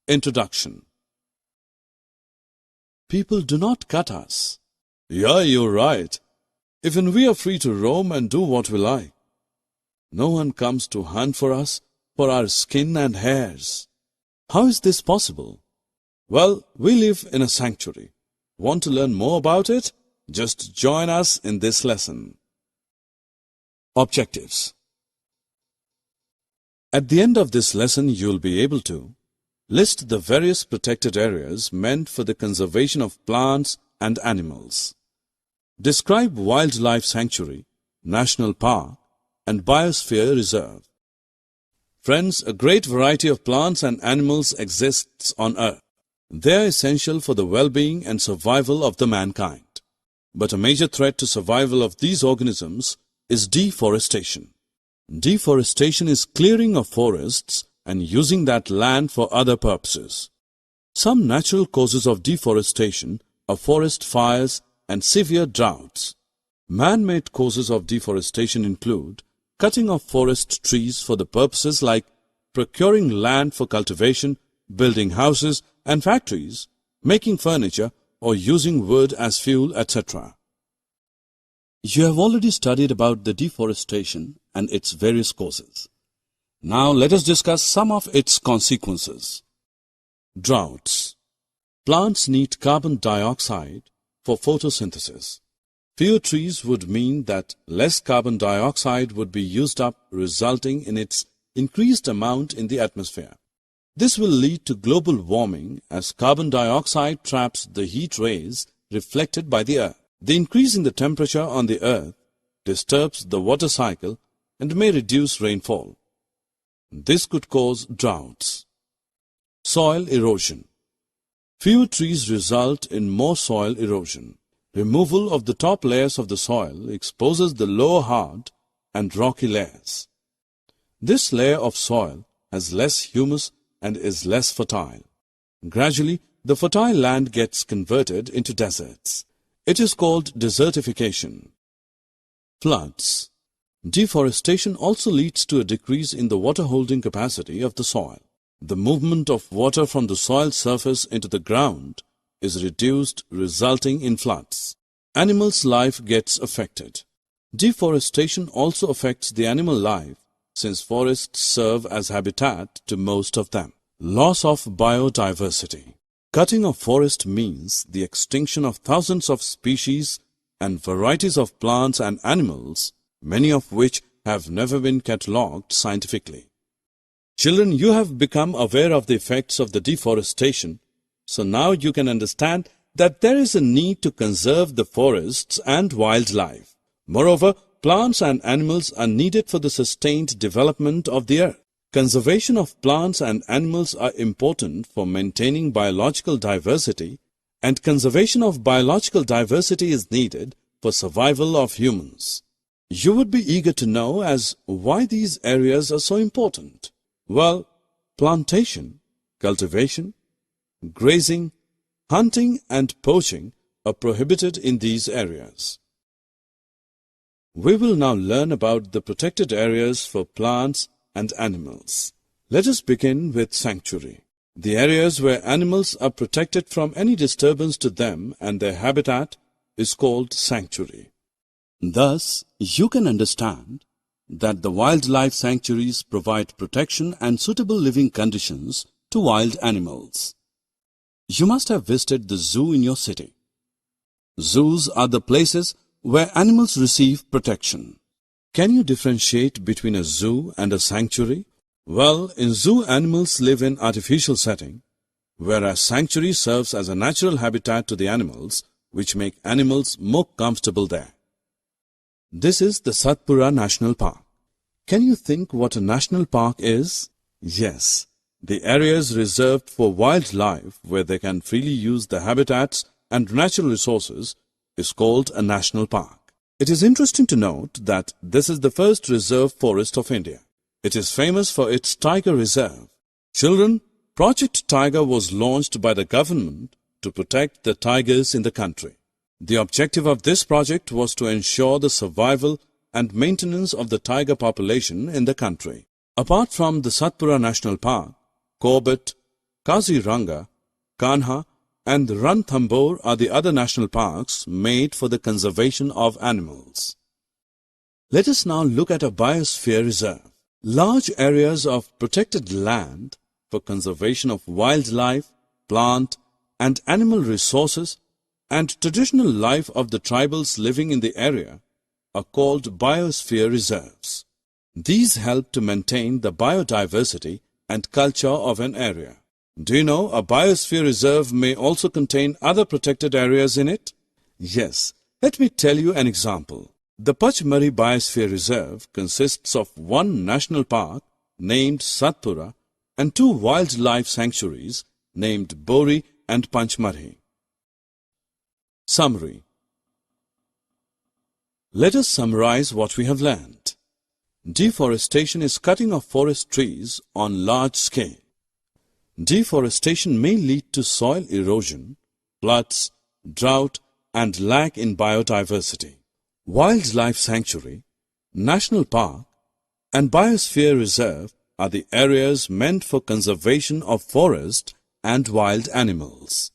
Introduction. People do not cut us. Yeah, you're right. Even we are free to roam and do what we like. No one comes to hunt for us for our skin and hairs. How is this possible? Well, we live in a sanctuary. Want to learn more about it? Just join us in this lesson. Objectives. At the end of this lesson, you'll be able to list the various protected areas meant for the conservation of plants and animals. Describe wildlife sanctuary, national park, and biosphere reserve. Friends, a great variety of plants and animals exists on Earth. They are essential for the well-being and survival of the mankind. But a major threat to survival of these organisms is deforestation. Deforestation is clearing of forests and using that land for other purposes. Some natural causes of deforestation are forest fires and severe droughts. Man-made causes of deforestation include cutting of forest trees for the purposes like procuring land for cultivation, building houses and factories, making furniture, or using wood as fuel, etc. You have already studied about the deforestation and its various causes. Now let us discuss some of its consequences. Droughts. Plants need carbon dioxide for photosynthesis. Fewer trees would mean that less carbon dioxide would be used up, resulting in its increased amount in the atmosphere. This will lead to global warming as carbon dioxide traps the heat rays reflected by the Earth. The increase in the temperature on the Earth disturbs the water cycle and may reduce rainfall. This could cause droughts. Soil erosion. Fewer trees result in more soil erosion. Removal of the top layers of the soil exposes the lower hard and rocky layers. This layer of soil has less humus and is less fertile. Gradually, the fertile land gets converted into deserts. It is called desertification. Floods. Deforestation also leads to a decrease in the water-holding capacity of the soil. The movement of water from the soil surface into the ground is reduced, resulting in floods. Animals' life gets affected. Deforestation also affects the animal life since forests serve as habitat to most of them. Loss of biodiversity. Cutting of forest means the extinction of thousands of species and varieties of plants and animals, many of which have never been catalogued scientifically. Children, you have become aware of the effects of the deforestation, so now you can understand that there is a need to conserve the forests and wildlife. Moreover, plants and animals are needed for the sustained development of the earth. Conservation of plants and animals are important for maintaining biological diversity, and conservation of biological diversity is needed for survival of humans. You would be eager to know as why these areas are so important. Well, plantation, cultivation, grazing, hunting and poaching are prohibited in these areas. We will now learn about the protected areas for plants and animals. Let us begin with sanctuary. The areas where animals are protected from any disturbance to them and their habitat is called sanctuary. Thus, you can understand that the wildlife sanctuaries provide protection and suitable living conditions to wild animals. You must have visited the zoo in your city. Zoos are the places where animals receive protection. Can you differentiate between a zoo and a sanctuary? Well, in zoo animals live in artificial setting, whereas sanctuary serves as a natural habitat to the animals, which make animals more comfortable there. This is the Satpura National Park. Can you think what a national park is? Yes, the areas reserved for wildlife where they can freely use the habitats and natural resources is called a national park. It is interesting to note that this is the first reserve forest of India. It is famous for its tiger reserve. Children, Project Tiger was launched by the government to protect the tigers in the country. The objective of this project was to ensure the survival and maintenance of the tiger population in the country. Apart from the Satpura National Park, Corbett, Kaziranga, Kanha, and Ranthambore are the other national parks made for the conservation of animals. Let us now look at a biosphere reserve. Large areas of protected land for conservation of wildlife, plant and animal resources and traditional life of the tribals living in the area are called biosphere reserves. These help to maintain the biodiversity and culture of an area. Do you know a biosphere reserve may also contain other protected areas in it? Yes, let me tell you an example. The Pachmari Biosphere Reserve consists of one national park named Satpura and two wildlife sanctuaries named Bori and Panchmari. Summary. Let us summarize what we have learned. Deforestation is cutting of forest trees on large scale. Deforestation may lead to soil erosion, floods, drought and lack in biodiversity. Wildlife sanctuary, national park and biosphere reserve are the areas meant for conservation of forest and wild animals.